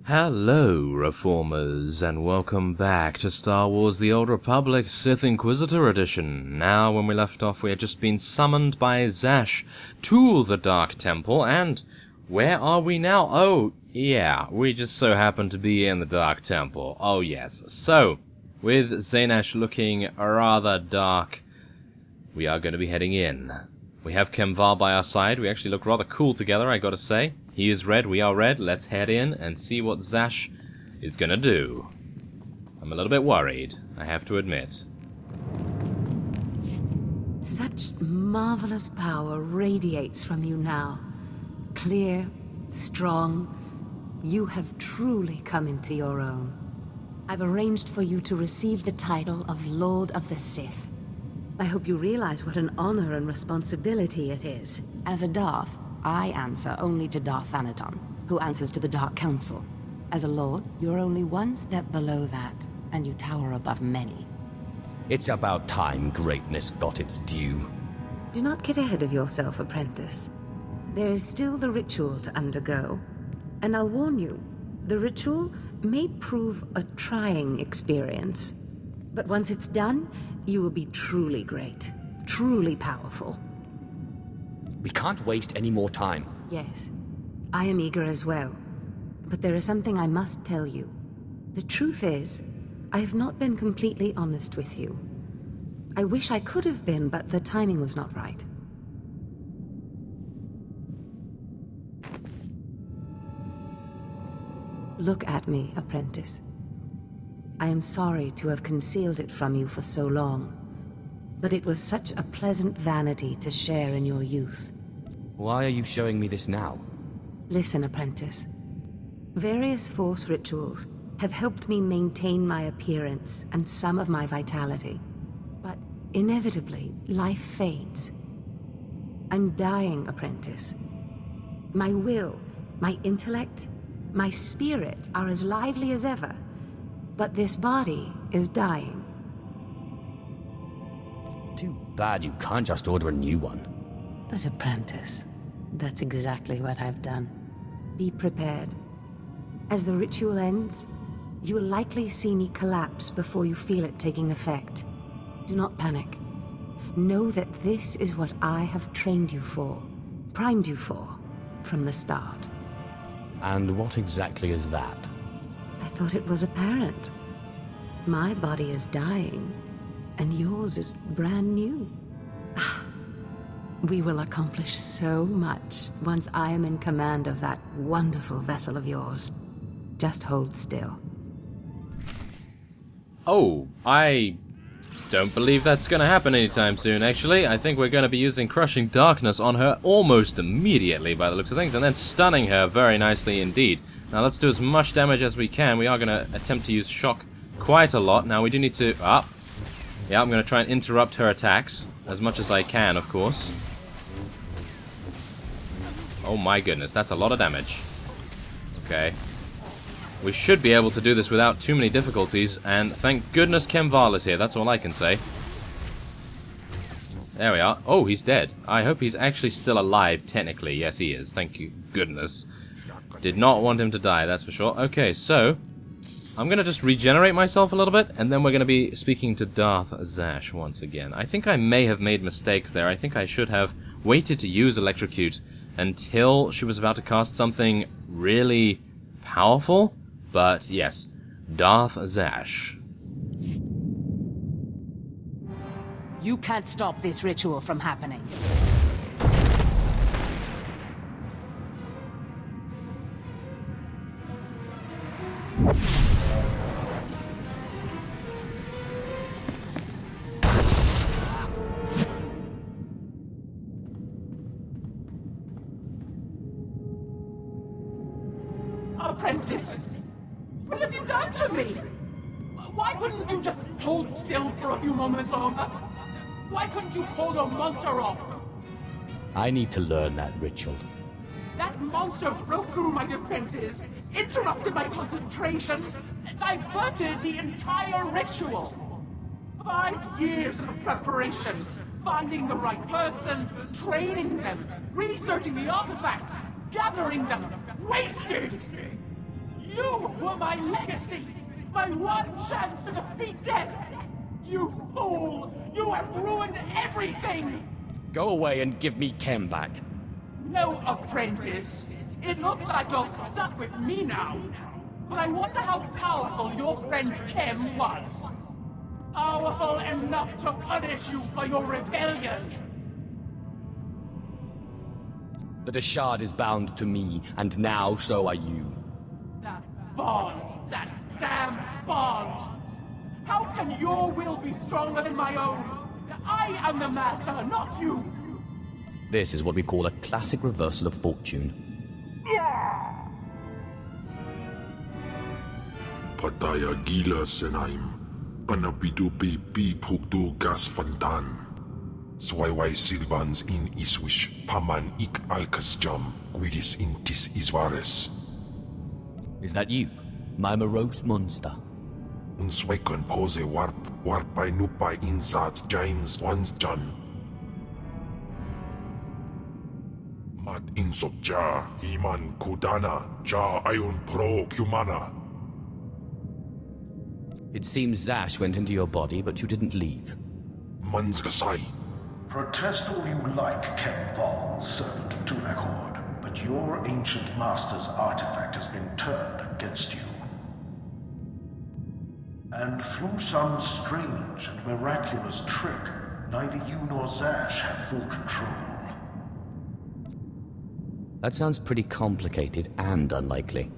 Hello, Reformers, and welcome back to Star Wars The Old Republic Sith Inquisitor Edition. Now, when we left off, we had just been summoned by Zash to the Dark Temple, and where are we now? Oh, yeah, we just so happen to be in the Dark Temple. Oh, yes. So, with Zainash looking rather dark, we are going to be heading in. We have Kemval by our side. We actually look rather cool together, I gotta say. He is red, we are red. Let's head in and see what Zash is gonna do. I'm a little bit worried, I have to admit. Such marvelous power radiates from you now. Clear, strong. You have truly come into your own. I've arranged for you to receive the title of Lord of the Sith. I hope you realize what an honor and responsibility it is. As a Darth, I answer only to Darth Thanaton, who answers to the Dark Council. As a Lord, you're only one step below that, and you tower above many. It's about time greatness got its due. Do not get ahead of yourself, apprentice. There is still the ritual to undergo. And I'll warn you, the ritual may prove a trying experience. But once it's done, you will be truly great, truly powerful. We can't waste any more time. Yes, I am eager as well. But there is something I must tell you. The truth is, I have not been completely honest with you. I wish I could have been, but the timing was not right. Look at me, apprentice. I am sorry to have concealed it from you for so long, but it was such a pleasant vanity to share in your youth. Why are you showing me this now? Listen, apprentice. Various Force rituals have helped me maintain my appearance and some of my vitality. But inevitably, life fades. I'm dying, apprentice. My will, my intellect, my spirit are as lively as ever. But this body is dying. Too bad you can't just order a new one. But apprentice, that's exactly what I've done. Be prepared. As the ritual ends, you will likely see me collapse before you feel it taking effect. Do not panic. Know that this is what I have trained you for, primed you for, from the start. And what exactly is that? I thought it was apparent. My body is dying, and yours is brand new. We will accomplish so much once I am in command of that wonderful vessel of yours. Just hold still. Oh, I don't believe that's going to happen anytime soon, actually. I think we're going to be using Crushing Darkness on her almost immediately by the looks of things, and then stunning her very nicely indeed. Now let's do as much damage as we can. We are going to attempt to use Shock quite a lot. Now we do need to... yeah, I'm going to try and interrupt her attacks as much as I can, of course. Oh my goodness, that's a lot of damage. Okay. We should be able to do this without too many difficulties, and thank goodness Kemval is here, that's all I can say. There we are. Oh, he's dead. I hope he's actually still alive, technically. Yes, he is. Thank you, goodness. Did not want him to die, that's for sure. Okay, so I'm going to just regenerate myself a little bit, and then we're going to be speaking to Darth Zash once again. I think I may have made mistakes there. I think I should have waited to use Electrocute until she was about to cast something really powerful. But yes, Darth Zash. You can't stop this ritual from happening. Apprentice! What have you done to me? Why couldn't you just hold still for a few moments longer? Why couldn't you pull your monster off? I need to learn that ritual. That monster broke through my defenses, interrupted my concentration, diverted the entire ritual. 5 years of preparation, finding the right person, training them, researching the artifacts, gathering them, wasted! You were my legacy! My one chance to defeat death! You fool! You have ruined everything! Go away and give me Kem back. No, apprentice. It looks like you're stuck with me now. But I wonder how powerful your friend Kem was. Powerful enough to punish you for your rebellion. The Deshard is bound to me, and now so are you. That bond! That damn bond! How can your will be stronger than my own? I am the master, not you! This is what we call a classic reversal of fortune. Pataya gila senaim, anapidu pi puktu gas fantan. Swaiwai silbans in iswish, paman ik alkas jam, guidis intis isvares. Is that you, my morose monster? Unswekon pose warpai nupai insats jains ones jan. Mat insok ja, himan kudana, ja ayun pro kumana. It seems Zash went into your body, but you didn't leave. Mansgasai. Protest all you like, Kem Val, servant of Tulak Horde, but your ancient master's artifact has been turned against you. And through some strange and miraculous trick, neither you nor Zash have full control. That sounds pretty complicated and unlikely.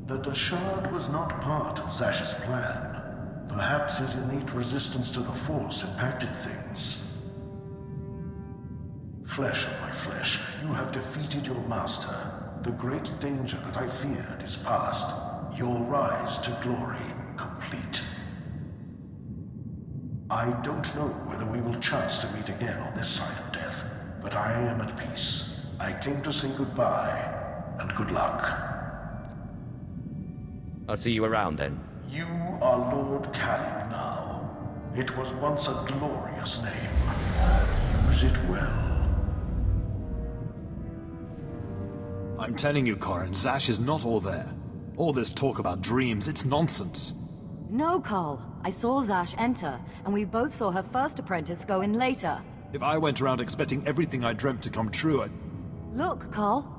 The Deshard was not part of Zash's plan. Perhaps his innate resistance to the Force impacted things. Flesh of my flesh, you have defeated your master. The great danger that I feared is past. Your rise to glory complete. I don't know whether we will chance to meet again on this side of death, but I am at peace. I came to say goodbye, and good luck. I'll see you around then. You are Lord Kalig now. It was once a glorious name. Use it well. I'm telling you, Corrin, Zash is not all there. All this talk about dreams, it's nonsense. No, Carl. I saw Zash enter, and we both saw her first apprentice go in later. If I went around expecting everything I dreamt to come true, I'd... Look, Carl.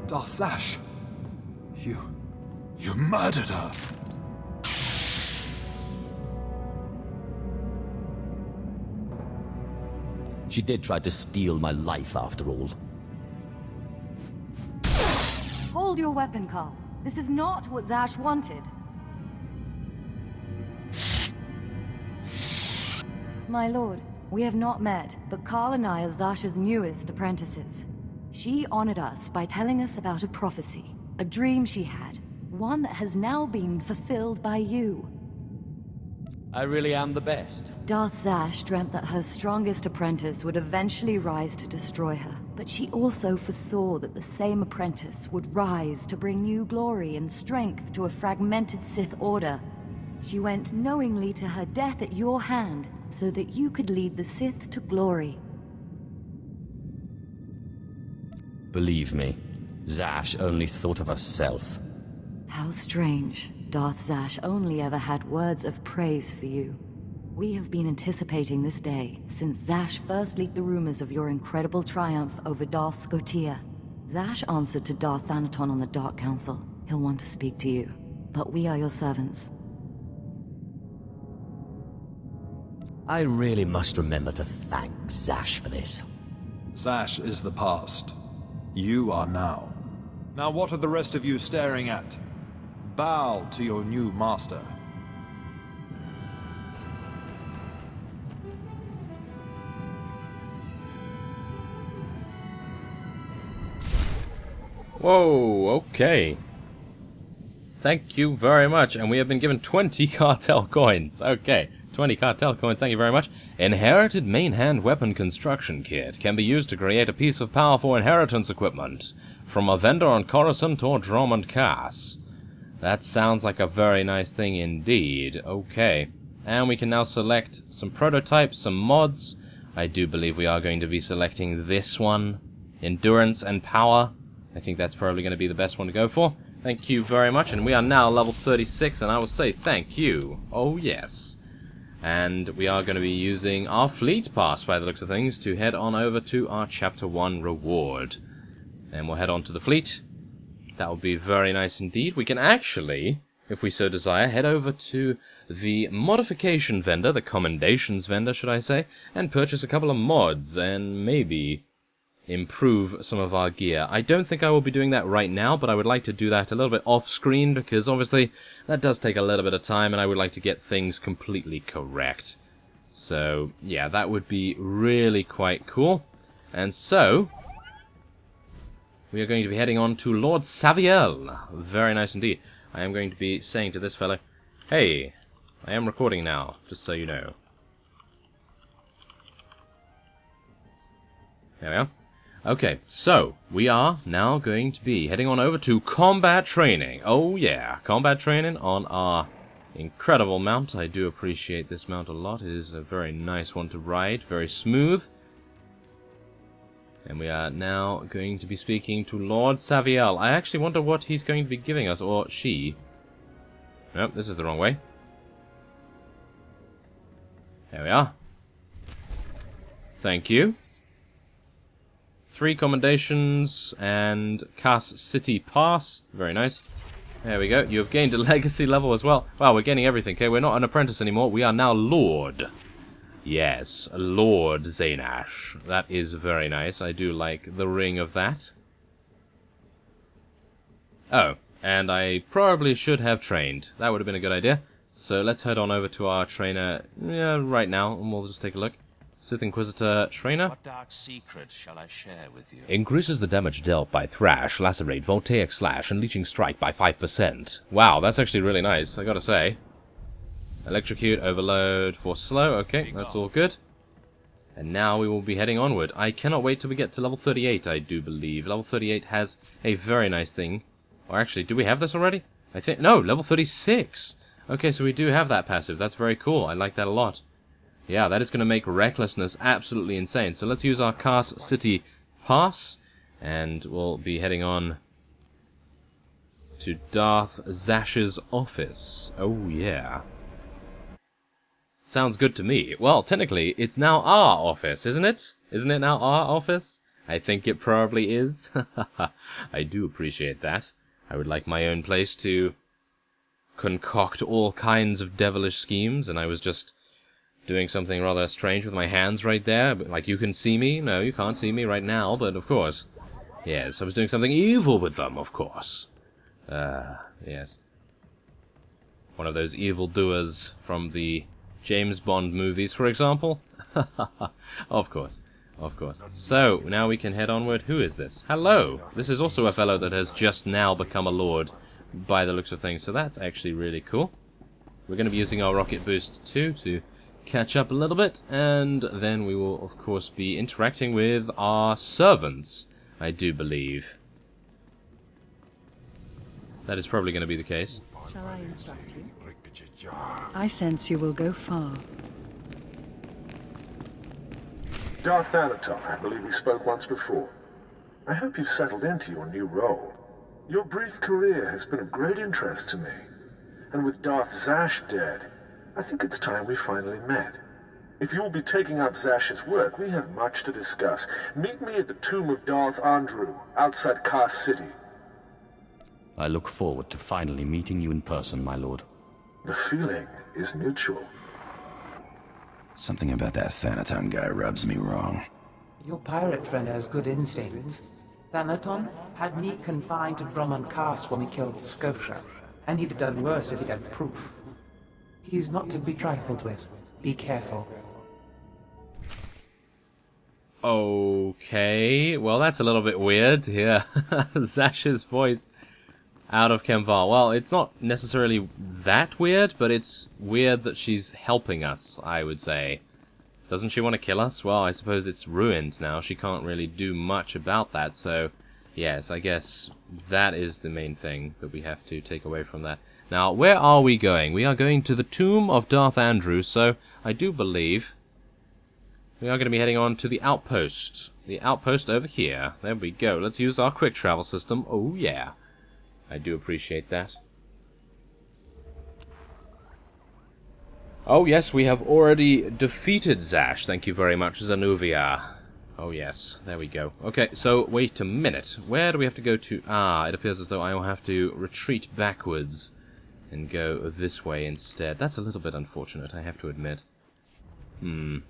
Darth Zash! You murdered her! She did try to steal my life after all. Hold your weapon, Carl. This is not what Zash wanted. My lord, we have not met, but Carl and I are Zash's newest apprentices. She honored us by telling us about a prophecy, a dream she had, one that has now been fulfilled by you. I really am the best. Darth Zash dreamt that her strongest apprentice would eventually rise to destroy her, but she also foresaw that the same apprentice would rise to bring new glory and strength to a fragmented Sith Order. She went knowingly to her death at your hand, so that you could lead the Sith to glory. Believe me, Zash only thought of herself. How strange. Darth Zash only ever had words of praise for you. We have been anticipating this day since Zash first leaked the rumors of your incredible triumph over Darth Scotia. Zash answered to Darth Thanaton on the Dark Council. He'll want to speak to you, but we are your servants. I really must remember to thank Zash for this. Zash is the past. You are now. Now what are the rest of you staring at? Bow to your new master. Whoa, okay. Thank you very much. And we have been given 20 cartel coins. Okay, 20 cartel coins, thank you very much. Inherited main hand weapon construction kit can be used to create a piece of powerful inheritance equipment from a vendor on Coruscant or Dromund Cass. That sounds like a very nice thing indeed. Okay. And we can now select some prototypes, some mods. I do believe we are going to be selecting this one. Endurance and power. I think that's probably going to be the best one to go for. Thank you very much, and we are now level 36, and I will say thank you. Oh yes. And we are going to be using our fleet pass, by the looks of things, to head on over to our Chapter 1 reward. And we'll head on to the fleet. That will be very nice indeed. We can actually, if we so desire, head over to the modification vendor, the commendations vendor, should I say, and purchase a couple of mods, and maybe improve some of our gear. I don't think I will be doing that right now, but I would like to do that a little bit off-screen, because obviously that does take a little bit of time, and I would like to get things completely correct. So, yeah, that would be really quite cool. And so, we are going to be heading on to Lord Savio. Very nice indeed. I am going to be saying to this fellow, hey, I am recording now, just so you know. There we are. Okay, so we are now going to be heading on over to combat training. Oh yeah, combat training on our incredible mount. I do appreciate this mount a lot. It is a very nice one to ride, very smooth. And we are now going to be speaking to Lord Savio. I actually wonder what he's going to be giving us, or she. Nope, this is the wrong way. There we are. Thank you. 3 commendations and Cass City Pass. Very nice. There we go. You have gained a legacy level as well. Wow, we're gaining everything. Okay, we're not an apprentice anymore. We are now Lord. Yes, Lord Zanash. That is very nice. I do like the ring of that. Oh, and I probably should have trained. That would have been a good idea. So let's head on over to our trainer right now, and we'll just take a look. Sith Inquisitor trainer. What dark secret shall I share with you? Increases the damage dealt by Thrash, Lacerate, Voltaic Slash, and Leeching Strike by 5%. Wow, that's actually really nice, I gotta say. Electrocute, Overload for slow. Okay, that's all good. And now we will be heading onward. I cannot wait till we get to level 38, I do believe. Level 38 has a very nice thing. Or actually, do we have this already? I think... No, level 36! Okay, so we do have that passive. That's very cool. I like that a lot. Yeah, that is going to make Recklessness absolutely insane. So let's use our Cass City Pass, and we'll be heading on to Darth Zash's office. Oh, yeah. Sounds good to me. Well, technically, it's now our office, isn't it? Isn't it now our office? I think it probably is. I do appreciate that. I would like my own place to concoct all kinds of devilish schemes, and I was just doing something rather strange with my hands right there. But, like, you can see me? No, you can't see me right now, but of course. Yes, I was doing something evil with them, of course. Yes. One of those evildoers from the James Bond movies, for example. Of course. Of course. So, now we can head onward. Who is this? Hello! This is also a fellow that has just now become a lord, by the looks of things, so that's actually really cool. We're going to be using our rocket boost too to catch up a little bit, and then we will of course be interacting with our servants, I do believe. That is probably going to be the case. Shall I instruct you? I sense you will go far. Darth Thanaton, I believe we spoke once before. I hope you've settled into your new role. Your brief career has been of great interest to me. And with Darth Zash dead, I think it's time we finally met. If you will be taking up Zash's work, we have much to discuss. Meet me at the tomb of Darth Andrew, outside Cass City. I look forward to finally meeting you in person, my lord. The feeling is mutual. Something about that Thanaton guy rubs me wrong. Your pirate friend has good instincts. Thanaton had me confined to Drummond Cass when we killed Scotia, and he'd have done worse if he'd had proof. He's not to be trifled with. Be careful. Okay, well that's a little bit weird to hear Zash's voice out of Kemvar. Well, it's not necessarily that weird, but it's weird that she's helping us, I would say. Doesn't she want to kill us? Well, I suppose it's ruined now. She can't really do much about that, so yes, I guess that is the main thing that we have to take away from that. Now, where are we going? We are going to the tomb of Darth Andrew, so I do believe we are going to be heading on to the outpost. The outpost over here. There we go. Let's use our quick travel system. Oh, yeah. I do appreciate that. Oh, yes, we have already defeated Zash. Thank you very much, Zanuvia. Oh, yes. There we go. Okay, so, wait a minute. Where do we have to go to? Ah, it appears as though I will have to retreat backwards and go this way instead. That's a little bit unfortunate, I have to admit.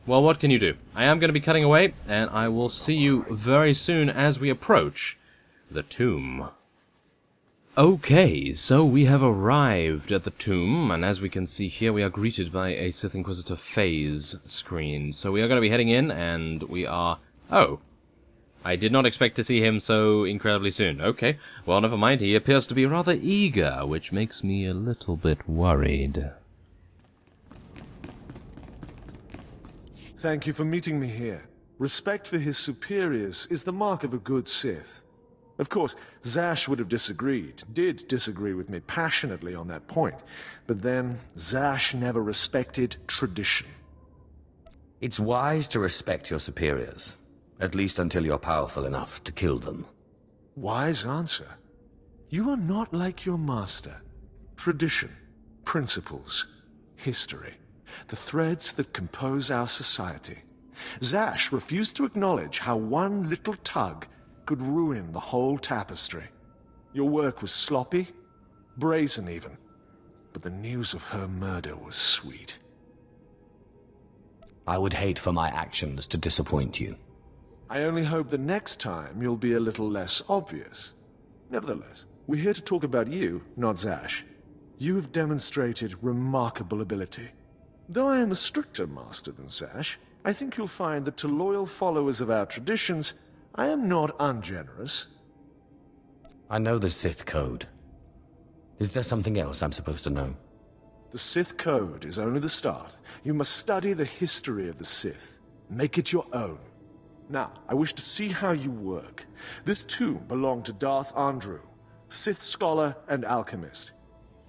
Well, what can you do? I am going to be cutting away, and I will see you very soon as we approach the tomb. Okay, so we have arrived at the tomb, and as we can see here, we are greeted by a Sith Inquisitor phase screen. So we are going to be heading in, and we are... Oh, I did not expect to see him so incredibly soon. Okay, well, never mind, he appears to be rather eager, which makes me a little bit worried. Thank you for meeting me here. Respect for his superiors is the mark of a good Sith. Of course, Zash would have did disagree with me passionately on that point, but then Zash never respected tradition. It's wise to respect your superiors, at least until you're powerful enough to kill them. Wise answer. You are not like your master. Tradition, principles, history, the threads that compose our society. Zash refused to acknowledge how one little tug could ruin the whole tapestry. Your work was sloppy, brazen even, but the news of her murder was sweet. I would hate for my actions to disappoint you. I only hope the next time you'll be a little less obvious. Nevertheless, we're here to talk about you, not Zash. You have demonstrated remarkable ability. Though I am a stricter master than Zash, I think you'll find that to loyal followers of our traditions, I am not ungenerous. I know the Sith Code. Is there something else I'm supposed to know? The Sith Code is only the start. You must study the history of the Sith. Make it your own. Now, I wish to see how you work. This tomb belonged to Darth Andrew, Sith scholar and alchemist.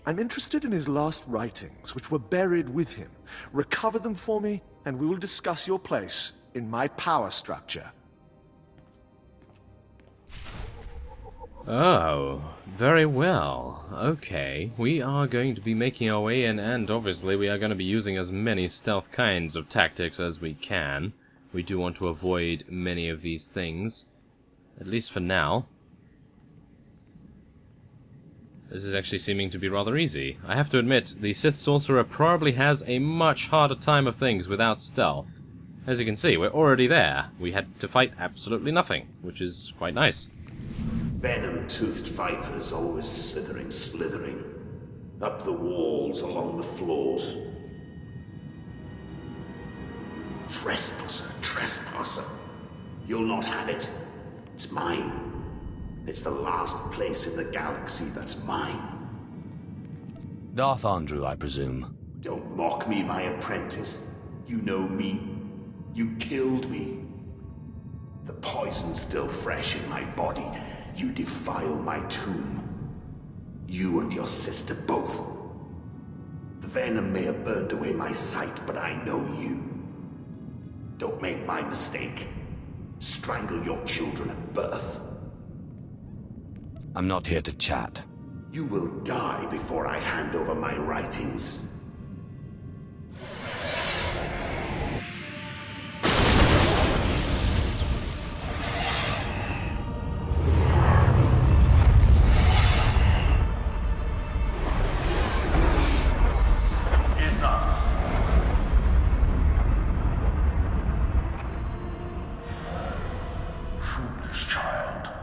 I'm interested in his last writings, which were buried with him. Recover them for me, and we will discuss your place in my power structure. Oh, very well. Okay, we are going to be making our way in, and obviously we are going to be using as many stealth kinds of tactics as we can. We do want to avoid many of these things, at least for now. This is actually seeming to be rather easy. I have to admit, the Sith Sorcerer probably has a much harder time of things without stealth. As you can see, we're already there. We had to fight absolutely nothing, which is quite nice. Venom-toothed vipers always slithering. Up the walls, along the floors. Trespasser. You'll not have it. It's mine. It's the last place in the galaxy that's mine. Darth Andrew, I presume. Don't mock me, my apprentice. You know me. You killed me. The poison's still fresh in my body. You defile my tomb. You and your sister both. The venom may have burned away my sight, but I know you. Don't make my mistake. Strangle your children at birth. I'm not here to chat. You will die before I hand over my writings.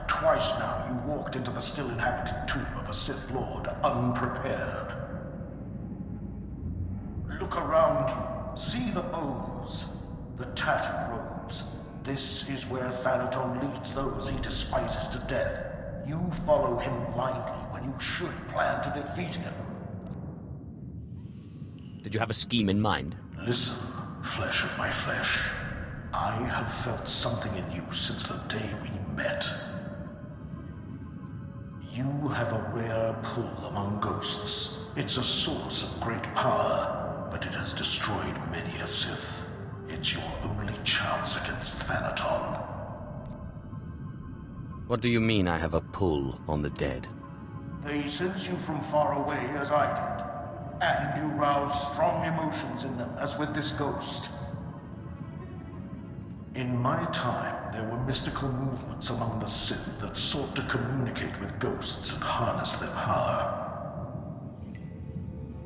Twice now you walked into the still inhabited tomb of a Sith Lord unprepared. Look around you. See the bones, the tattered robes. This is where Thanaton leads those he despises to death. You follow him blindly when you should plan to defeat him. Did you have a scheme in mind? Listen, flesh of my flesh. I have felt something in you since the day we met. You have a rare pull among ghosts. It's a source of great power, but it has destroyed many a Sith. It's your only chance against Thanaton. What do you mean I have a pull on the dead? They sense you from far away, as I did. And you rouse strong emotions in them, as with this ghost. In my time, there were mystical movements among the Sith that sought to communicate with ghosts and harness their power.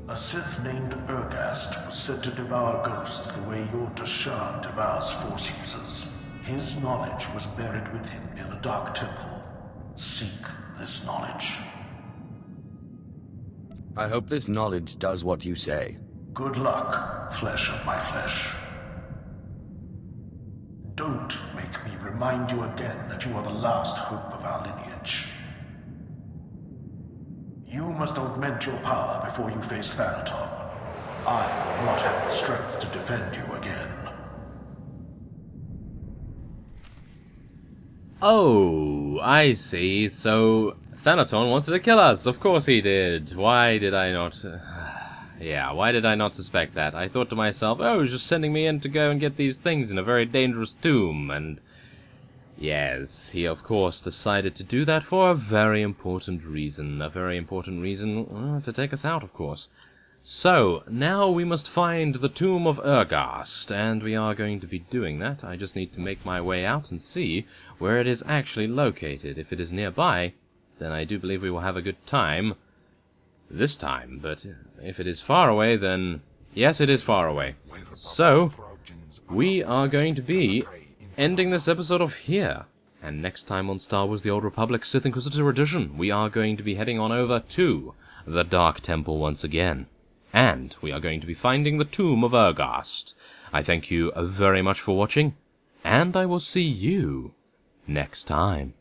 A Sith named Aghast was said to devour ghosts the way your Dashad devours Force users. His knowledge was buried with him near the Dark Temple. Seek this knowledge. I hope this knowledge does what you say. Good luck, flesh of my flesh. Don't make me remind you again that you are the last hope of our lineage. You must augment your power before you face Thanaton. I will not have the strength to defend you again. Oh, I see. So, Thanaton wanted to kill us. Of course he did. Why did I not... yeah, why did I not suspect that? I thought to myself, oh, he's just sending me in to go and get these things in a very dangerous tomb, and... yes, he of course decided to do that for a very important reason. A very important reason to take us out, of course. So, now we must find the tomb of Aghast, and we are going to be doing that. I just need to make my way out and see where it is actually located. If it is nearby, then I do believe we will have a good time this time, but if it is far away, then yes, it is far away. So, we are going to be ending this episode off here. And next time on Star Wars The Old Republic Sith Inquisitor Edition, we are going to be heading on over to the Dark Temple once again. And we are going to be finding the tomb of Aghast. I thank you very much for watching, and I will see you next time.